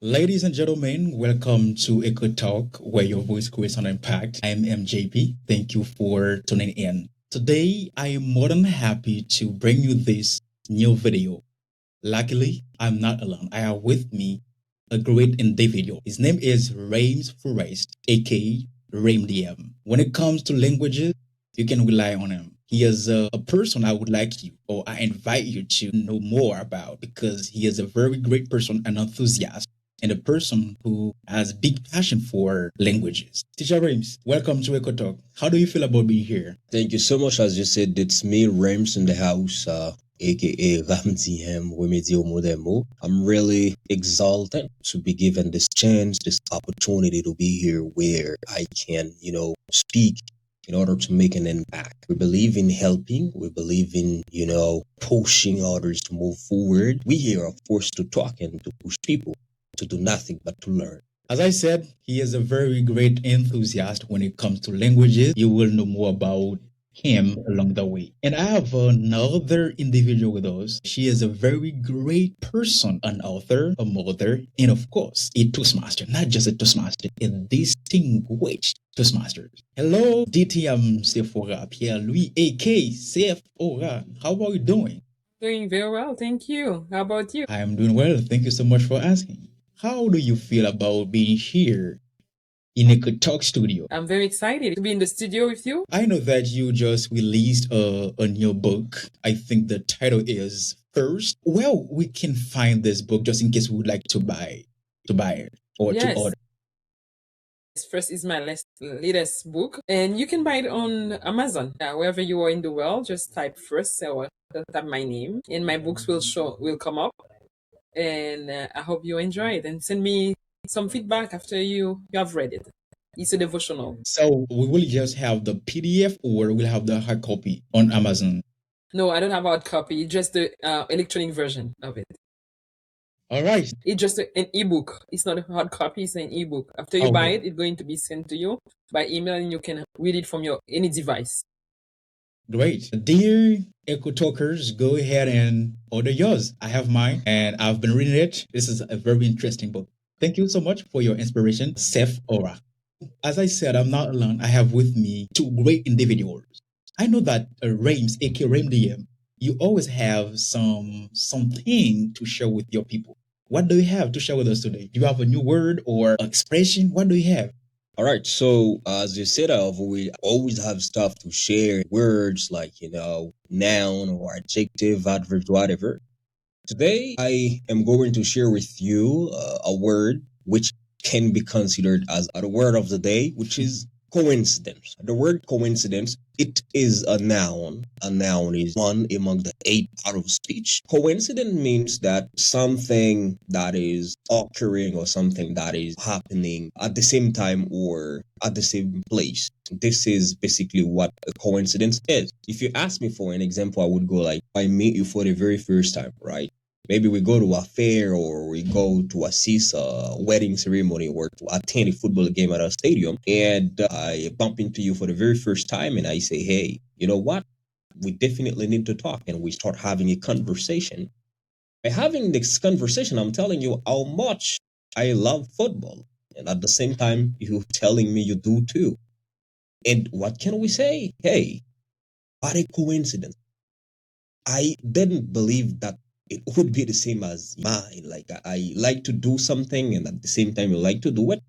Ladies and gentlemen, welcome to Echo Talk, where your voice creates an impact. I am MJP. Thank you for tuning in. Today, I am more than happy to bring you this new video. Luckily, I'm not alone. I have with me a great individual. His name is 𝗦𝗲𝗏𝗏, aka 𝗦𝗲𝗏𝗵𝗘. When it comes to languages, you can rely on him. He is a person I would like you, or I invite you to know more about, because he is a very great person, an enthusiast, and a person who has big passion for languages. Teacher Rames, welcome to Echo Talk. How do you feel about being here? Thank you so much. As you said, it's me, Rames, in the house, aka 𝗦𝗲𝗏𝗵𝗘. I'm really exalted to be given this chance, this opportunity to be here where I can, speak in order to make an impact. We believe in helping. We believe in, pushing others to move forward. We here are forced to talk and to push people to do nothing but to learn. As I said, he is a very great enthusiast when it comes to languages. You will know more about him along the way. And I have another individual with us. She is a very great person, an author, a mother, and of course, a Toastmaster. Not just a Toastmaster, a distinguished Toastmaster. Hello, 𝗦𝗲𝗏𝗵𝗘𝗥𝗥𝗘, aka 𝗦𝗲𝗏𝗏𝗏. How are you doing? Doing very well, thank you. How about you? I am doing well. Thank you so much for asking. How do you feel about being here in Echo Talk studio? I'm very excited to be in the studio with you. I know that you just released a new book. I think the title is First. Well, we can find this book just in case we would like to buy it or to order. First is my latest book, and you can buy it on Amazon. Wherever you are in the world, just type First or type my name, and my books will come up. And I hope you enjoy it, and send me some feedback after you have read it. It's a devotional. So we will just have the PDF, or we'll have the hard copy on Amazon? No, I don't have a hard copy. It's just the electronic version of it. All right. It's just an ebook. It's not a hard copy, it's an ebook. After you buy it, it's going to be sent to you by email, and you can read it from any device. Great. Dear Echo Talkers, go ahead and order yours. I have mine, and I've been reading it. This is a very interesting book. Thank you so much for your inspiration, 𝗦𝗲𝗏𝗏𝗏. As I said, I'm not alone. I have with me two great individuals. I know that Rames, aka 𝗦𝗲𝗏𝗵𝗘, you always have something to share with your people. What do you have to share with us today? Do you have a new word or expression? What do you have? All right. So as you said, we always have stuff to share, words like, noun or adjective, adverb, whatever. Today, I am going to share with you a word which can be considered as the word of the day, which is coincidence. The word coincidence, it is a noun. A noun is one among the 8 parts of speech. Coincidence means that something that is occurring or something that is happening at the same time or at the same place. This is basically what a coincidence is. If you ask me for an example, I would go like, I meet you for the very first time, right? Maybe we go to a fair, or we go to assist a wedding ceremony, or to attend a football game at a stadium, and I bump into you for the very first time and I say, hey, you know what? We definitely need to talk, and we start having a conversation. By having this conversation, I'm telling you how much I love football. And at the same time, you're telling me you do too. And what can we say? Hey, what a coincidence. I didn't believe that it would be the same as mine. Like, I like to do something, and at the same time you like to do it.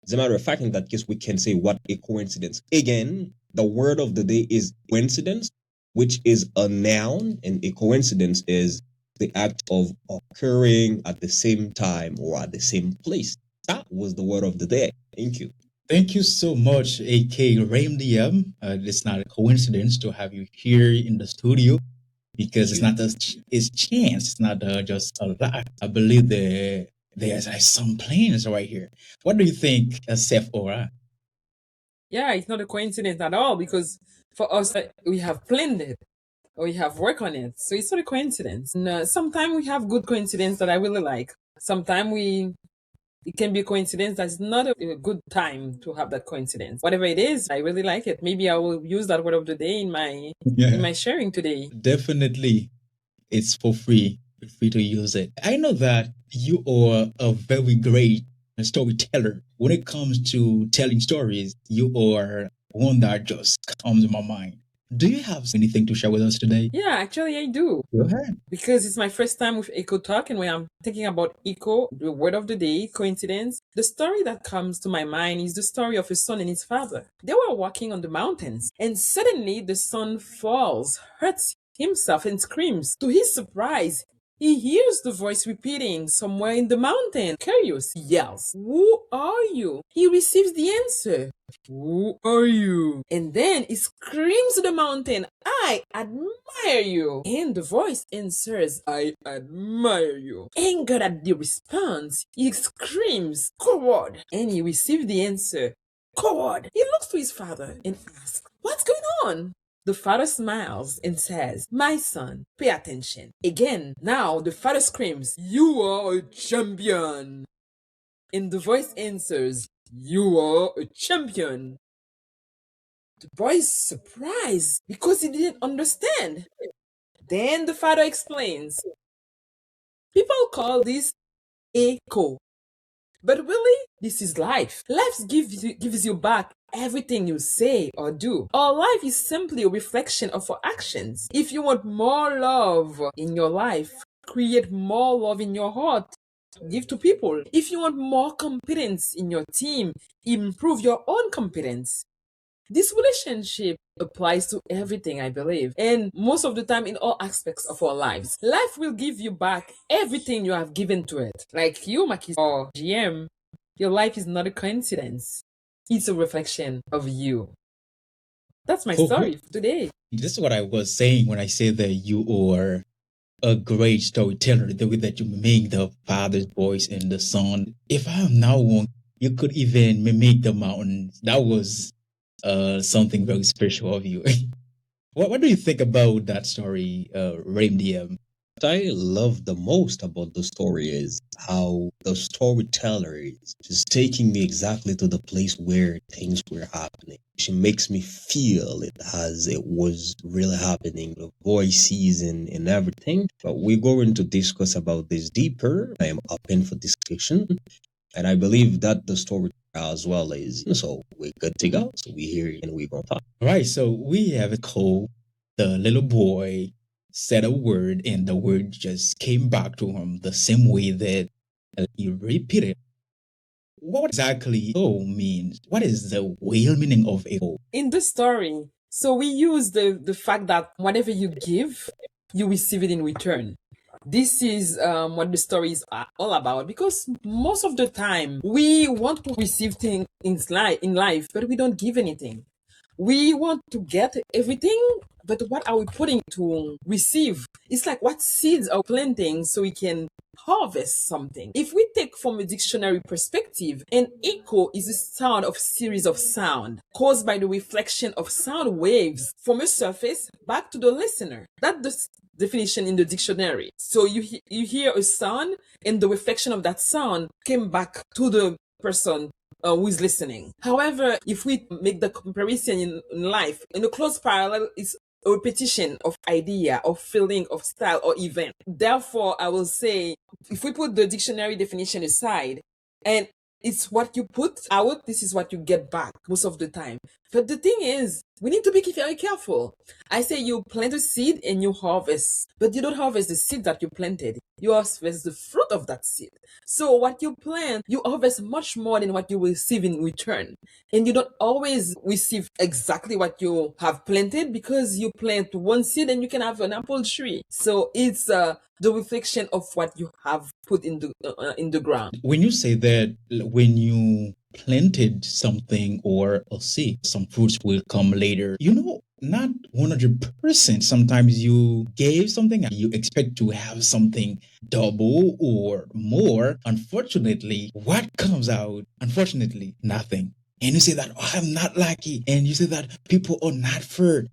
As a matter of fact, in that case, we can say what a coincidence. Again, the word of the day is coincidence, which is a noun, and a coincidence is the act of occurring at the same time or at the same place. That was the word of the day. Thank you. Thank you so much, aka 𝗦𝗲𝗏𝗏𝗏. It's not a coincidence to have you here in the studio, because it's not it's chance. It's not just a luck. I believe there's some plans right here. What do you think, 𝗦𝗲𝗏𝗏𝗏? Yeah, it's not a coincidence at all, because for us, we have planned it, or we have worked on it. So it's not a coincidence. And sometimes we have good coincidence that I really like. Sometimes it can be a coincidence that's not a good time to have that coincidence. Whatever it is, I really like it. Maybe I will use that word of the day in my sharing today. Definitely, it's for free. Feel free to use it. I know that you are a very great storyteller. When it comes to telling stories, you are one that just comes in my mind. Do you have anything to share with us today? Yeah, actually, I do. Go ahead. Because it's my first time with Eco Talk, and when I'm thinking about Eco, the word of the day, coincidence, the story that comes to my mind is the story of a son and his father. They were walking on the mountains, and suddenly the son falls, hurts himself, and screams. To his surprise, he hears the voice repeating somewhere in the mountain. Curious, he yells, "Who are you?" He receives the answer, "Who are you?" And then he screams to the mountain, "I admire you." And the voice answers, "I admire you." Angered at the response, he screams, "Coward!" And he receives the answer, "Coward!" He looks to his father and asks, "What's going on?" The father smiles and says, "My son, pay attention." Again, now the father screams, "You are a champion." And the voice answers, "You are a champion." The boy is surprised because he didn't understand. Then the father explains, "People call this echo. But really, this is life. Life gives you back everything you say or do. Our life is simply a reflection of our actions. If you want more love in your life, create more love in your heart. Give to people. If you want more competence in your team, improve your own competence. This relationship applies to everything, I believe, and most of the time in all aspects of our lives. Life will give you back everything you have given to it. Like you, Maki or GM, your life is not a coincidence. It's a reflection of you. That's my story for today. This is what I was saying when I said that you are a great storyteller, the way that you mimic the father's voice and the son. If I am now wrong, you could even mimic the mountains. That was something very special of you. What do you think about that story, 𝗦𝗲𝗵𝗘𝗥𝗥𝗘-𝗟𝗢𝗓? What I love the most about the story is how the storyteller is just taking me exactly to the place where things were happening. She makes me feel it as it was really happening, the voices and everything. But we're going to discuss about this deeper. I am open for discussion. And I believe that the story as well is, so we're good to go. So we're here and we're going to talk. All right, so we have a call. The little boy said a word, and the word just came back to him the same way that he repeated. What exactly echo means? What is the real meaning of echo? In the story, so we use the fact that whatever you give, you receive it in return. This is what the story is all about, because most of the time we want to receive things in life, but we don't give anything. We want to get everything, but what are we putting to receive? It's like what seeds are planting so we can harvest something. If we take from a dictionary perspective, an echo is a sound of series of sound caused by the reflection of sound waves from a surface back to the listener. That's the definition in the dictionary. So you hear a sound, and the reflection of that sound came back to the person who is listening. However, if we make the comparison in life, in a close parallel, it's a repetition of idea, of feeling, of style, or event. Therefore, I will say, if we put the dictionary definition aside, and it's what you put out, this is what you get back most of the time. But the thing is, we need to be very careful. I say you plant a seed and you harvest, but you don't harvest the seed that you planted. You harvest the fruit of that seed. So what you plant, you harvest much more than what you receive in return. And you don't always receive exactly what you have planted, because you plant one seed and you can have an apple tree. So it's the reflection of what you have put in the ground. When you say that, when you planted something or a seed, some fruits will come later. Not 100%. Sometimes you gave something and you expect to have something double or more. Unfortunately, what comes out? Unfortunately, nothing. And you say that, "Oh, I'm not lucky." And you say that people are not fair,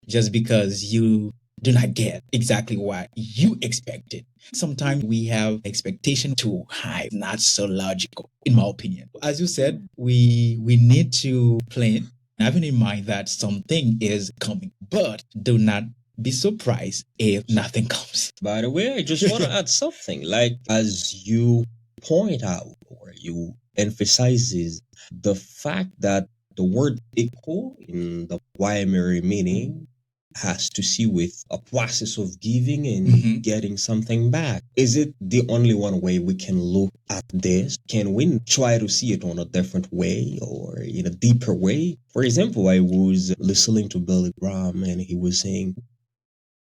just because you do not get exactly what you expected. Sometimes we have expectation too high, not so logical, in my opinion. As you said, we need to plan, having in mind that something is coming, but do not be surprised if nothing comes. By the way, I just want to add something. Like, as you point out, or you emphasizes the fact that the word equal in the primary meaning has to see with a process of giving and getting something back. Is it the only one way we can look at this? Can we try to see it on a different way or in a deeper way? For example, I was listening to Billy Graham and he was saying,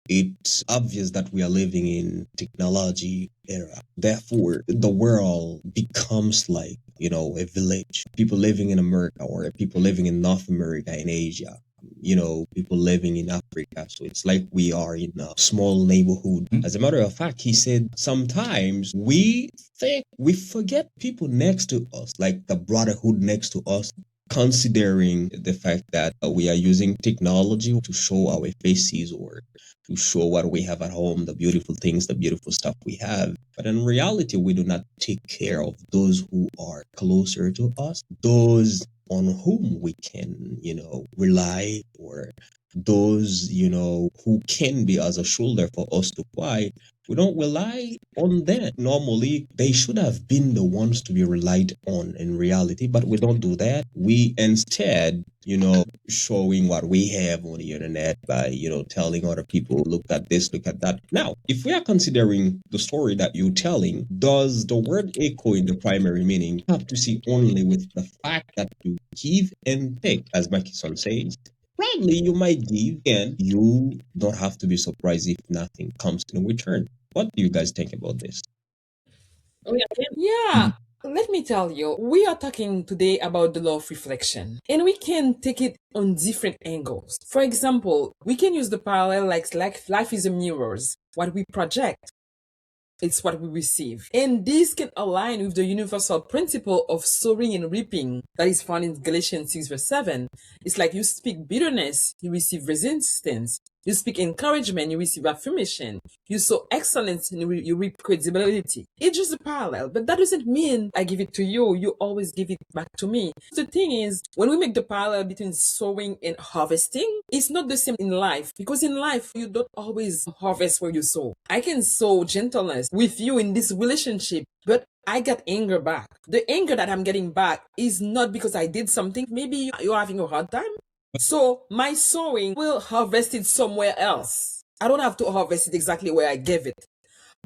it's obvious that we are living in technology era. Therefore, the world becomes like, a village. People living in America or people living in North America, in Asia, people living in Africa. So it's like we are in a small neighborhood. As a matter of fact, he said sometimes we think we forget people next to us, like the brotherhood next to us, considering the fact that we are using technology to show our faces or to show what we have at home, the beautiful things, the beautiful stuff we have. But in reality, we do not take care of those who are closer to us, those on whom we can, rely, or those, who can be as a shoulder for us to cry. We don't rely on them. Normally, they should have been the ones to be relied on in reality, but we don't do that. We instead, showing what we have on the internet by, telling other people, look at this, look at that. Now, if we are considering the story that you're telling, does the word echo in the primary meaning have to see only with the fact that you give and take, as Maki-san says? Probably you might give and you don't have to be surprised if nothing comes in return. What do you guys think about this? Yeah, let me tell you, we are talking today about the law of reflection, and we can take it on different angles. For example, we can use the parallel like life is a mirrors. What we project, it's what we receive. And this can align with the universal principle of sowing and reaping that is found in Galatians 6 verse 7. It's like you speak bitterness, you receive resistance. You speak encouragement, you receive affirmation. You sow excellence, and you reap credibility. It's just a parallel, but that doesn't mean I give it to you. You always give it back to me. The thing is, when we make the parallel between sowing and harvesting, it's not the same in life, because in life, you don't always harvest where you sow. I can sow gentleness with you in this relationship, but I get anger back. The anger that I'm getting back is not because I did something. Maybe you're having a hard time. So my sowing will harvest it somewhere else. I don't have to harvest it exactly where I gave it.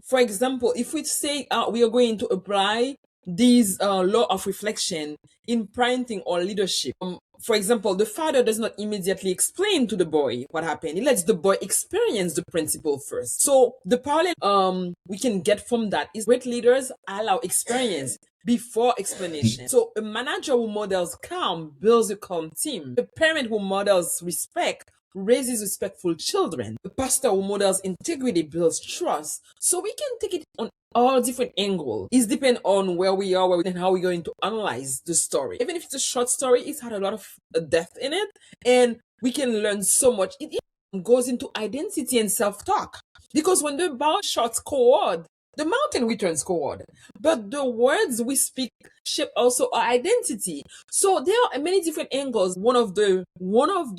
For example, if we say we are going to apply these law of reflection in parenting or leadership. For example, the father does not immediately explain to the boy what happened. He lets the boy experience the principle first. So the parallel we can get from that is great leaders allow experience before explanation. So a manager who models calm builds a calm team. A parent who models respect raises respectful children. A pastor who models integrity builds trust. So we can take it on all different angles. It depends on where we are and how we're going to analyze the story. Even if it's a short story, it's had a lot of depth in it, and we can learn so much. It even goes into identity and self-talk, because when the bow shots chord, the mountain returns chord, but the words we speak shape also our identity. So there are many different angles. One of the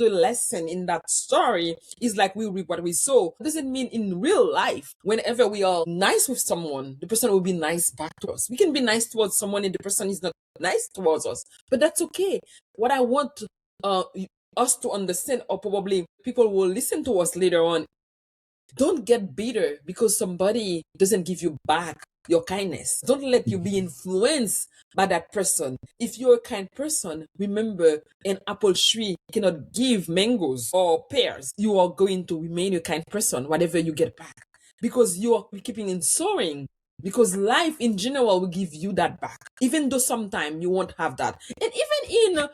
lesson in that story is like we reap what we sow. Doesn't mean in real life, whenever we are nice with someone, the person will be nice back to us. We can be nice towards someone and the person is not nice towards us, but that's okay. What I want us to understand, or probably people will listen to us later on, don't get bitter because somebody doesn't give you back your kindness. Don't let you be influenced by that person. If you're a kind person, remember, an apple tree cannot give mangoes or pears. You are going to remain a kind person, whatever you get back, because you are keeping in soaring. Because life in general will give you that back, even though sometimes you won't have that. And even in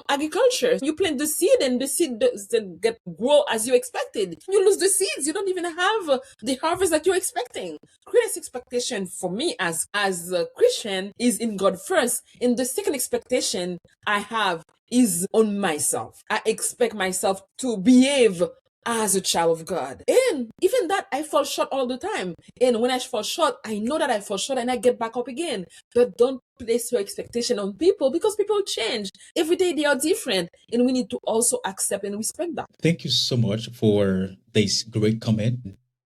agriculture, you plant the seed and the seed doesn't grow as you expected. You lose the seeds. You don't even have the harvest that you're expecting. Greatest expectation for me as a Christian is in God first. And the second expectation I have is on myself. I expect myself to behave as a child of God. And even that, I fall short all the time. And when I fall short, I know that I fall short and I get back up again. But don't place your expectation on people because people change. Every day they are different. And we need to also accept and respect that. Thank you so much for this great comment.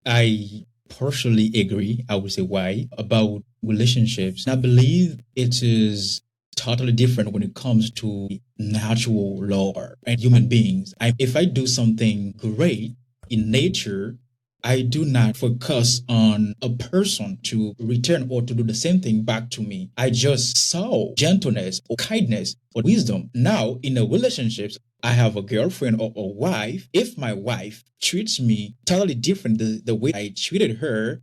I partially agree, I would say why, about relationships. I believe it is totally different when it comes to natural law and human beings. If I do something great in nature, I do not focus on a person to return or to do the same thing back to me. I just saw gentleness or kindness or wisdom. Now, in a relationships, I have a girlfriend or a wife. If my wife treats me totally different the way I treated her,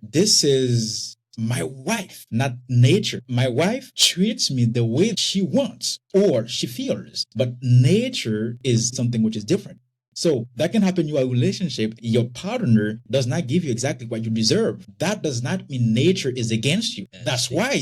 this is my wife, not nature. My wife treats me the way she wants or she feels, but nature is something which is different. So that can happen in your relationship. Your partner does not give you exactly what you deserve. That does not mean nature is against you. That's why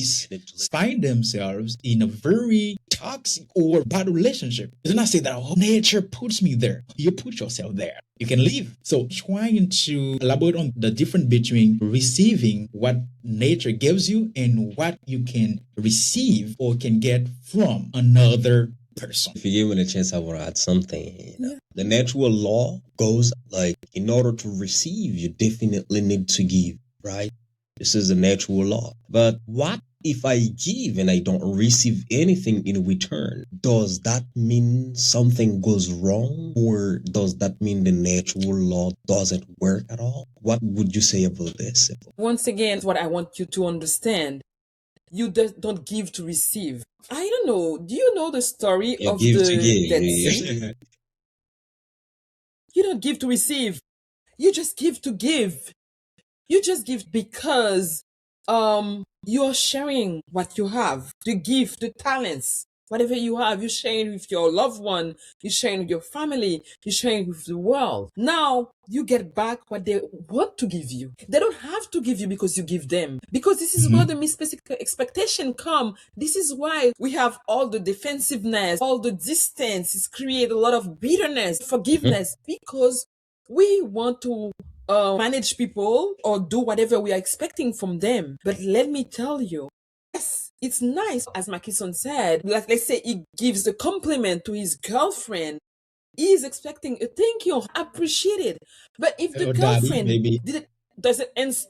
find themselves in a very toxic or bad relationship. It does not say that, oh, nature puts me there. You put yourself there. You can leave. So trying to elaborate on the difference between receiving what nature gives you and what you can receive or can get from another person. If you give me a chance, I want to add something. The natural law goes like, in order to receive, you definitely need to give, right? This is a natural law. But what if I give and I don't receive anything in return? Does that mean something goes wrong? Or does that mean the natural law doesn't work at all? What would you say about this? Once again, what I want you to understand, you don't give to receive. I don't know. Do you know the story of give the to give. Dead Sea? You don't give to receive. You just give to give. You just give because you're sharing what you have, the gift, the talents, whatever you have, you're sharing with your loved one, you're sharing with your family, you're sharing with the world. Now you get back what they want to give you. They don't have to give you because you give them. Because this is where the misspecific expectation come. This is why we have all the defensiveness, all the distance. It's create a lot of bitterness, forgiveness, because we want to manage people or do whatever we are expecting from them. But let me tell you, yes, it's nice, as 𝗦𝗍𝗫 said, like let's say he gives a compliment to his girlfriend. He is expecting a thank you, appreciate it. But if the girlfriend doesn't answer,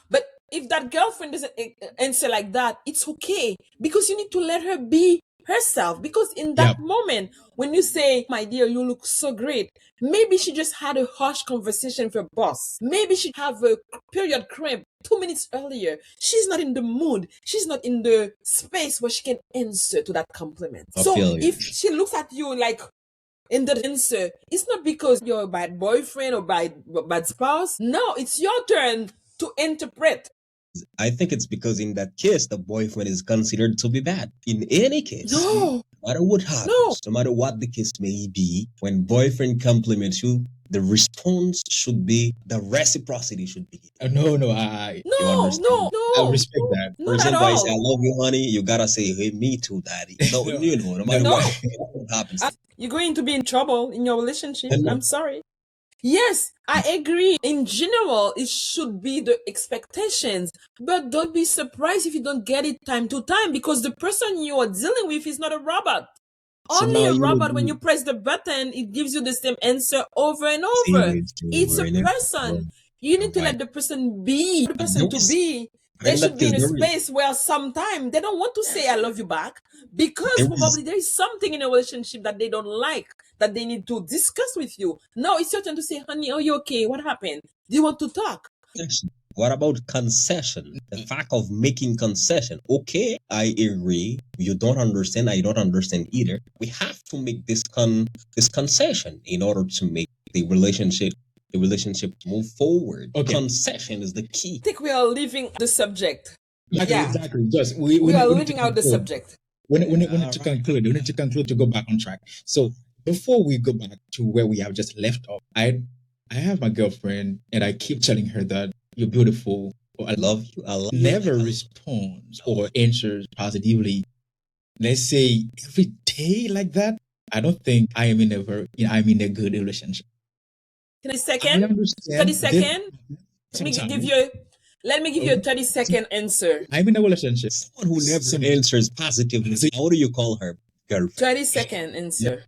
but if that girlfriend doesn't answer like that, it's okay, because you need to let her be herself. Because in that moment, when you say, my dear, you look so great, maybe she just had a harsh conversation with her boss. Maybe she have a period cramp 2 minutes earlier. She's not in the mood. She's not in the space where she can answer to that compliment. So if she looks at you like in the answer, it's not because you're a bad boyfriend or bad spouse. No, it's your turn to interpret. I think it's because in that case, the boyfriend is considered to be bad. In any case, no matter what happens, no matter what the case may be, when boyfriend compliments you, the response should be, the reciprocity should be. I respect that. For example, I say, I love you, honey. You gotta say, hey, me too, daddy. No, no matter what happens. You're going to be in trouble in your relationship. I'm sorry. Yes, I agree. In general, it should be the expectations, but don't be surprised if you don't get it time to time, because the person you are dealing with is not a robot. Only a robot, when you press the button, it gives you the same answer over and over. It's a person. You need to let the person be the person to be. They should be in a space where sometimes they don't want to say I love you back, because probably there is something in a relationship that they don't like, that they need to discuss with you. No, it's your turn to say, honey, are you okay? What happened? Do you want to talk? What about concession? The fact of making concession. Okay, I agree. You don't understand. I don't understand either. We have to make this concession in order to make the relationship move forward. Concession is the key. I think we are leaving the subject. Exactly. Just we are leaving out the subject. We need to conclude. We need to conclude to go back on track. So before we go back to where we have just left off, I have my girlfriend, and I keep telling her that you're beautiful, or I love you. Never responds or answers positively. Let's say every day like that. I don't think I'm in a good relationship. Can I I second? understand 30 this second? sometimes. Let me give you a 30-second answer. I'm in a relationship. Someone who never Some- answers positively. How do you call her girlfriend? 30-second answer.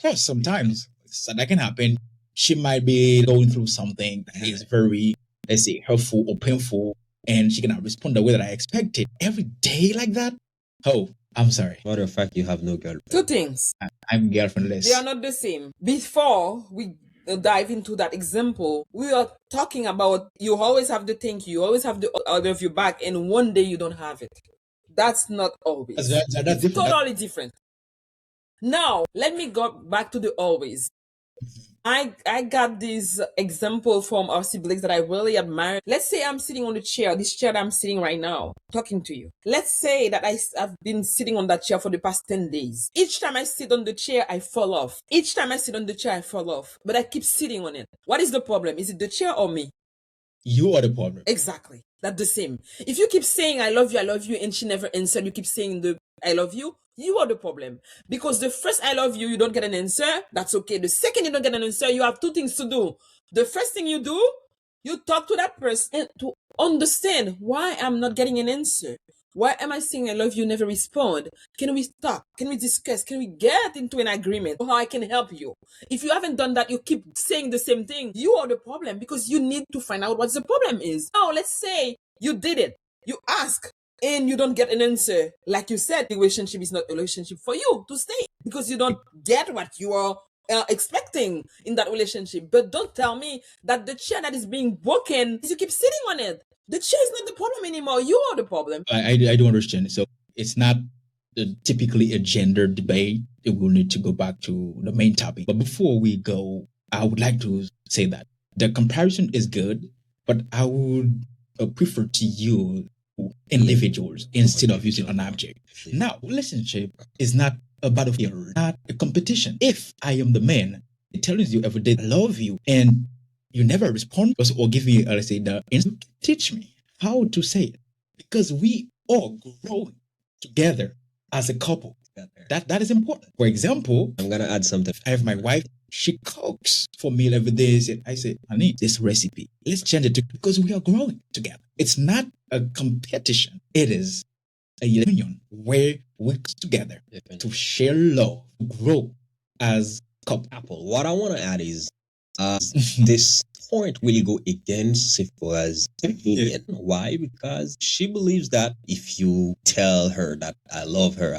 Yes, sometimes so that can happen. She might be going through something that is very, let's say, hurtful or painful, and she cannot respond the way that I expected every day like that. Oh, I'm sorry. Matter of fact, you have no girlfriend. Two things. I'm girlfriendless. They are not the same. Before we dive into that example, we are talking about you always have to think, you always have the other of your back, and one day you don't have it. That's not always. That's It's different. totally different. Now, let me go back to the always. I got this example from our siblings that I really admire. Let's say I'm sitting on the chair, this chair that I'm sitting right now, talking to you. Let's say that I've been sitting on that chair for the past 10 days. Each time I sit on the chair, I fall off. Each time I sit on the chair, I fall off. But I keep sitting on it. What is the problem? Is it the chair or me? You are the problem. Exactly. That's the same. If you keep saying I love you, and she never answered, you keep saying the I love you are the problem. Because the first I love you don't get an answer, that's okay. The second you don't get an answer, you have two things to do. The first thing you do, you talk to that person to understand why I'm not getting an answer. Why am I saying I love you, never respond? Can we talk? Can we discuss? Can we get into an agreement on how I can help you? If you haven't done that, you keep saying the same thing. You are the problem because you need to find out what the problem is. Now, let's say you did it. You ask and you don't get an answer. Like you said, the relationship is not a relationship for you to stay because you don't get what you are expecting in that relationship. But don't tell me that the chair that is being broken is you keep sitting on it. The chair is not the problem anymore. You are the problem. I don't understand. So it's not typically a gender debate. It will need to go back to the main topic. But before we go, I would like to say that the comparison is good, but I would prefer to use individuals instead of using an object. Now, relationship is not a battlefield, not a competition. If I am the man telling you every day I love you and you never respond or give me, let's say, the answer, teach me how to say it because we all grow together as a couple. That is important. For example, I'm gonna add something. I have my wife. She cooks for me every day. I say, I need this recipe. Let's change it because we are growing together. It's not a competition. It is a union where we work together to share love, grow as couple. What I want to add is this point will go against Sephora's opinion. Why? Because she believes that if you tell her that I love her,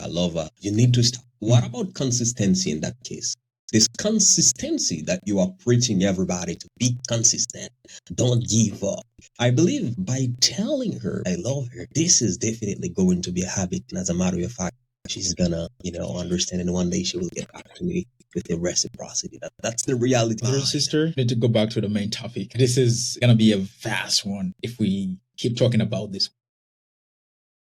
you need to stop. What about consistency in that case? This consistency that you are preaching everybody to be consistent, don't give up. I believe by telling her I love her, this is definitely going to be a habit. And as a matter of fact, she's gonna, understand, and one day she will get back to me with the reciprocity. That's the reality. Brother and sister, need to go back to the main topic. This is gonna be a vast one if we keep talking about this.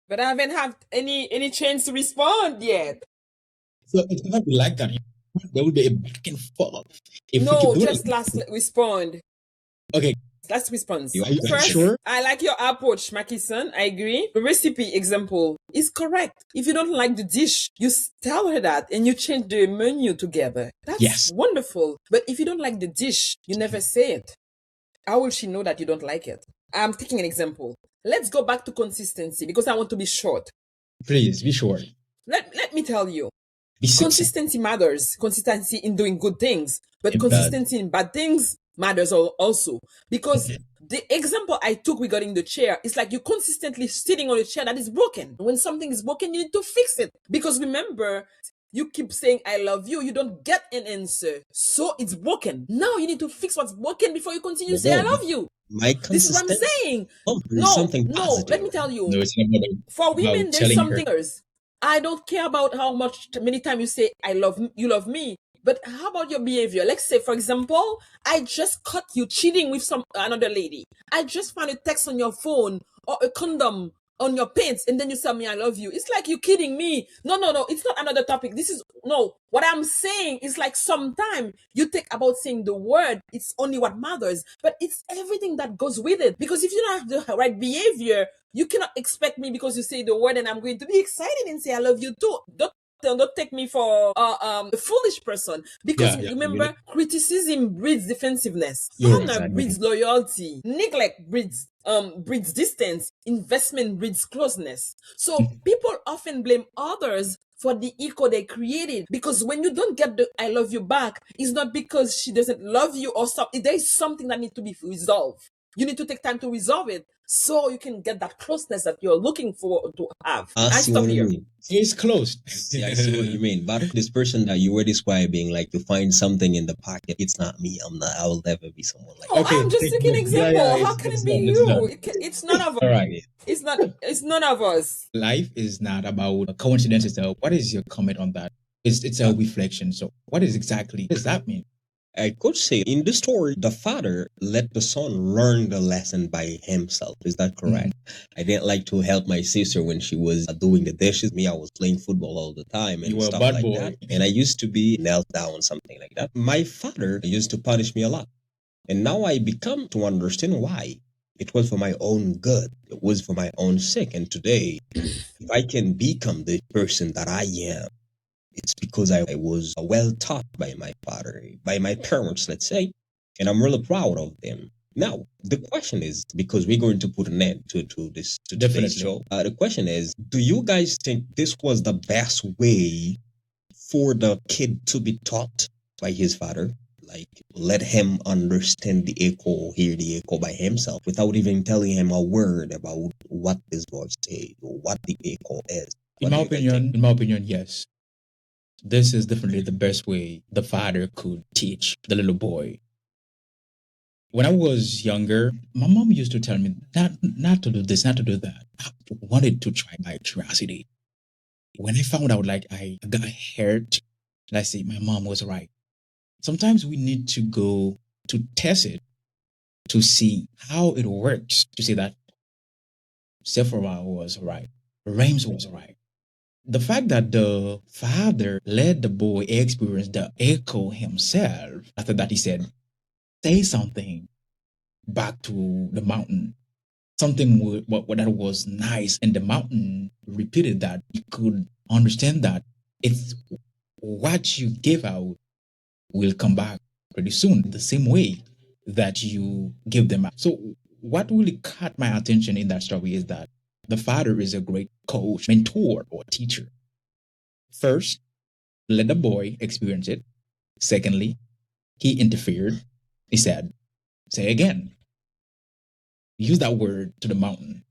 But I haven't had any chance to respond yet. So it's gonna be like that. There will be a back and forth. No, just last respond. Okay. Last response. Are you First, sure? I like your approach, Maki-san. I agree. The recipe example is correct. If you don't like the dish, you tell her that and you change the menu together. That's wonderful. But if you don't like the dish, you never say it. How will she know that you don't like it? I'm taking an example. Let's go back to consistency because I want to be short. Please, be short. Let me tell you. Consistency matters. Consistency in doing good things. But consistency in bad things matters also. Because the example I took regarding the chair is like you're consistently sitting on a chair that is broken. When something is broken, you need to fix it. Because remember, you keep saying, I love you. You don't get an answer. So it's broken. Now you need to fix what's broken before you continue to say, I love you. This is what I'm saying. No, let me tell you. No, it's not for women, there's something else. I don't care about how many times you say you love me, but how about your behavior? Let's say, for example, I just caught you cheating with another lady. I just found a text on your phone or a condom on your pants, and then you tell me I love you. It's like you're kidding me. No. It's not another topic. What I'm saying is like sometimes you think about saying the word, it's only what matters, but it's everything that goes with it. Because if you don't have the right behavior, you cannot expect me because you say the word and I'm going to be excited and say I love you too. Don't take me for a foolish person, because remember, criticism breeds defensiveness, honor breeds loyalty, neglect breeds distance, investment breeds closeness. So people often blame others for the echo they created, because when you don't get the "I love you" back, it's not because she doesn't love you or something. There is something that needs to be resolved. You need to take time to resolve it so you can get that closeness that you're looking for to have. I see stop what here. you mean. It's closed. Yeah, I see what you mean. But this person that you were describing, like you find something in the pocket, it's not me. I'm not. I will never be someone like that. I'm just taking an example. How can it be you? It's none of us. All right. It's none of us. Life is not about coincidences. What is your comment on that? It's a reflection. So what does that mean? I could say in the story, the father let the son learn the lesson by himself. Is that correct? I didn't like to help my sister when she was doing the dishes. Me, I was playing football all the time and stuff like that. And I used to be knelt down, something like that. My father used to punish me a lot. And now I become to understand why. It was for my own good. It was for my own sake. And today, if I can become the person that I am, it's because I was well taught by my father, by my parents, let's say, and I'm really proud of them. Now, the question is, because we're going to put an end to today's show, the question is, do you guys think this was the best way for the kid to be taught by his father? Like, let him understand the echo, hear the echo by himself, without even telling him a word about what this voice says or what the echo is. In my opinion, yes. This is definitely the best way the father could teach the little boy. When I was younger, my mom used to tell me not to do this, not to do that. I wanted to try by curiosity. When I found out, like, I got hurt, I say my mom was right. Sometimes we need to go to test it to see how it works, to see that Sephora was right, Rames was right. The fact that the father let the boy experience the echo himself, after that he said, say something back to the mountain. Something that was nice, and the mountain repeated that. He could understand that it's what you give out will come back pretty soon, the same way that you give them out. So what really caught my attention in that story is that the father is a great coach, mentor, or teacher. First, let the boy experience it. Secondly, he interfered. He said, say again. Use that word to the mountain.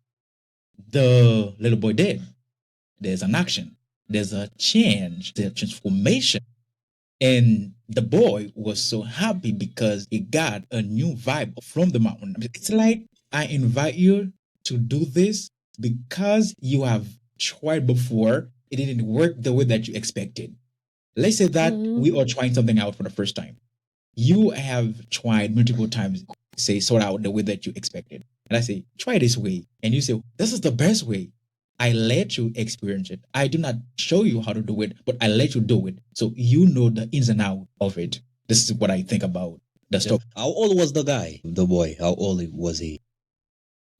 The little boy did. There's an action. There's a change. There's a transformation. And the boy was so happy because he got a new vibe from the mountain. It's like, I invite you to do this because you have tried before. It didn't work the way that you expected. Let's say that we are trying something out for the first time. You have tried multiple times, say, sort out the way that you expected. And I say, try this way. And you say, this is the best way. I let you experience it. I do not show you how to do it, but I let you do it. So you know the ins and outs of it. This is what I think about the story. How old was the guy, the boy? How old was he?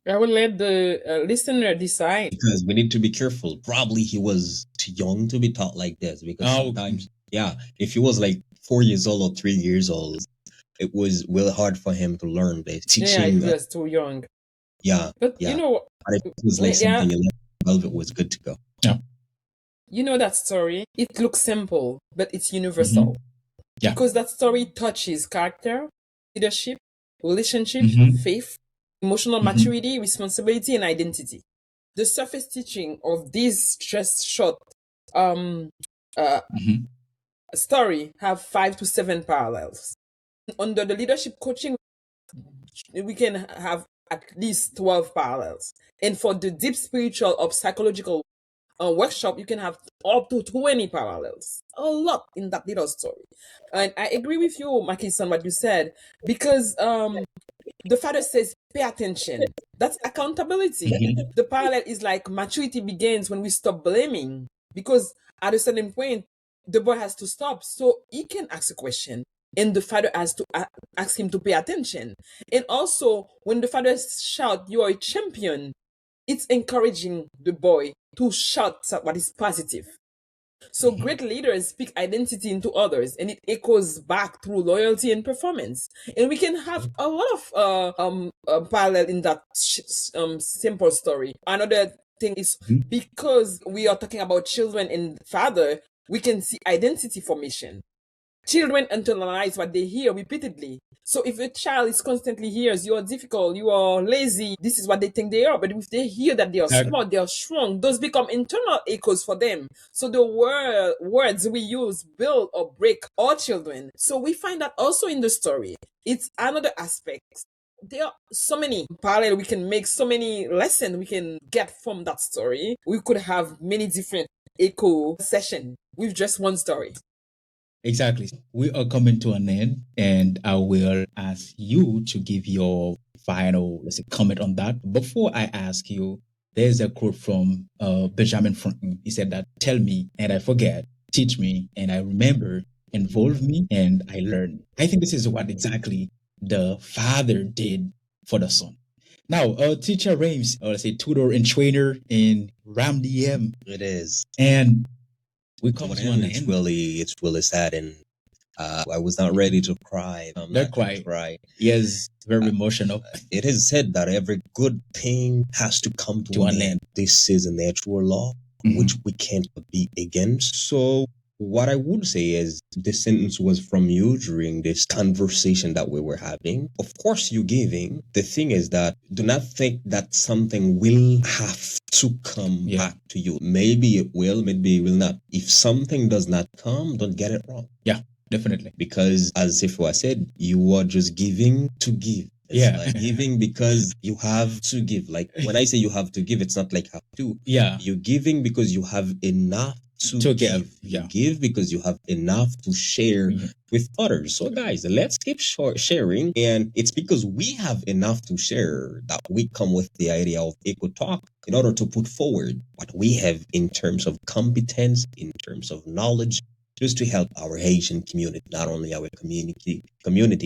I will let the listener decide. Because we need to be careful. Probably he was too young to be taught like this. Because sometimes, if he was like 4 years old or 3 years old, it was really hard for him to learn this teaching. Yeah, he was too young. Yeah. But you know, but it was like something 12, it was good to go. Yeah. You know that story? It looks simple, but it's universal. Yeah. Because that story touches character, leadership, relationship, faith, emotional maturity, responsibility, and identity. The surface teaching of this just short story have 5 to 7 parallels. Under the leadership coaching, we can have at least 12 parallels. And for the deep spiritual or psychological workshop, you can have up to 20 parallels. A lot in that little story. And I agree with you, Maki-san, what you said, because the father says, pay attention. That's accountability. The parallel is like maturity begins when we stop blaming, because at a certain point, the boy has to stop so he can ask a question. And the father has to ask him to pay attention. And also, when the father shouts, you are a champion, it's encouraging the boy to shout what is positive. So great leaders speak identity into others, and it echoes back through loyalty and performance. And we can have a lot of parallel in that simple story. Another thing is, because we are talking about children and father, we can see identity formation. Children internalize what they hear repeatedly. So if a child is constantly hears you are difficult, you are lazy, this is what they think they are. But if they hear that they are smart, they are strong, those become internal echoes for them. So the words we use build or break our children. So we find that also in the story. It's another aspect. There are so many parallel we can make, so many lessons we can get from that story. We could have many different echo sessions with just one story. Exactly. We are coming to an end, and I will ask you to give your final, let's say, comment on that. Before I ask you, there's a quote from Benjamin Franklin. He said that, "Tell me and I forget, teach me and I remember, involve me and I learn." I think this is what exactly the father did for the son. Now, teacher Rames, or let's say tutor and trainer in 𝗦𝗲𝗵𝗃. It is. And we come to an It's end. really sad, and I was not ready to cry. I'm Not not going to quite. cry. Yes, very emotional. It is said that every good thing has to come to an end. This is a natural law, which we can't be against. So what I would say is this sentence was from you during this conversation that we were having. Of course, you giving. The thing is that do not think that something will have to come back to you. Maybe it will, maybe it will not. If something does not come, don't get it wrong. Yeah, definitely. Because as if I said, you are just giving to give. It's like giving because you have to give. Like when I say you have to give, it's not like have to. Yeah. You're giving because you have enough to give. You give because you have enough to share with others. So guys, let's keep sharing. And it's because we have enough to share that we come with the idea of Eco Talk in order to put forward what we have in terms of competence, in terms of knowledge, just to help our Haitian community, not only our community,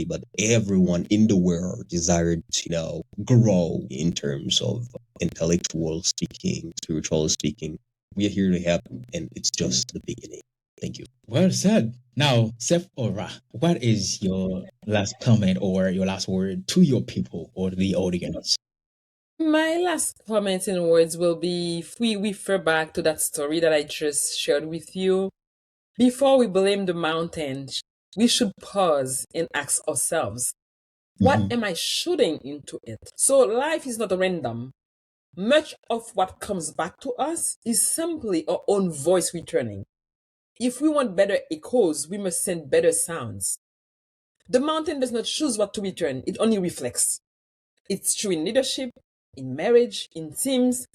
but everyone in the world desired to, grow in terms of intellectual speaking, spiritual speaking. We are here to help, and it's just the beginning. Thank you. Well said. Now, 𝗧𝗏𝗧, what is your last comment or your last word to your people or the audience? My last comment in words will be, if we refer back to that story that I just shared with you, before we blame the mountain, we should pause and ask ourselves, what am I shooting into it? So life is not random. Much of what comes back to us is simply our own voice returning. If we want better echoes, we must send better sounds. The mountain does not choose what to return, it only reflects. It's true in leadership, in marriage, in teams.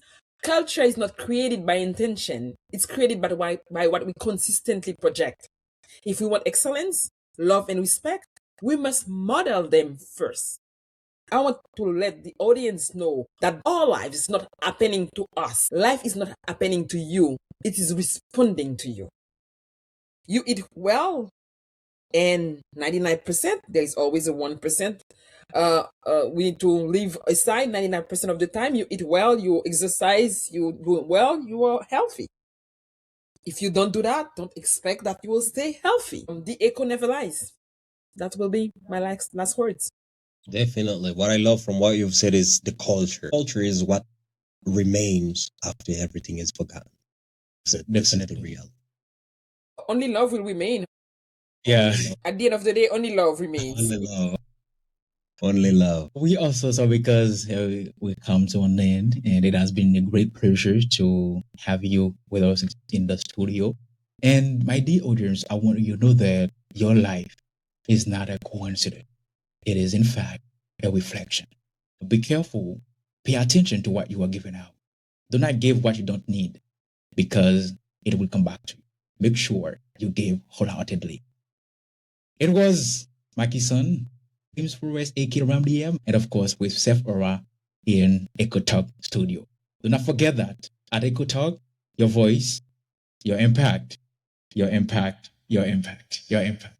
Culture is not created by intention, it's created by what we consistently project. If we want excellence, love, and respect, we must model them first. I want to let the audience know that our life is not happening to us. Life is not happening to you. It is responding to you. You eat well, and 99%, there is always a 1%. We need to leave aside 99% of the time. You eat well, you exercise, you do well, you are healthy. If you don't do that, don't expect that you will stay healthy. The echo never lies. That will be my last words. Definitely. What I love from what you've said is the culture. Culture is what remains after everything is forgotten. So definitely real. Only love will remain. Yeah. At the end of the day, only love remains. Only love. Only love. We also saw, because we come to an end, and it has been a great pleasure to have you with us in the studio. And my dear audience, I want you to know that your life is not a coincidence. It is, in fact, a reflection. Be careful. Pay attention to what you are giving out. Do not give what you don't need, because it will come back to you. Make sure you give wholeheartedly. It was Maki's son, 𝗦𝗲𝗵𝗃, and of course with 𝗧𝗏𝗧 in Eco Talk Studio. Do not forget that at Eco Talk, your voice, your impact, your impact, your impact, your impact.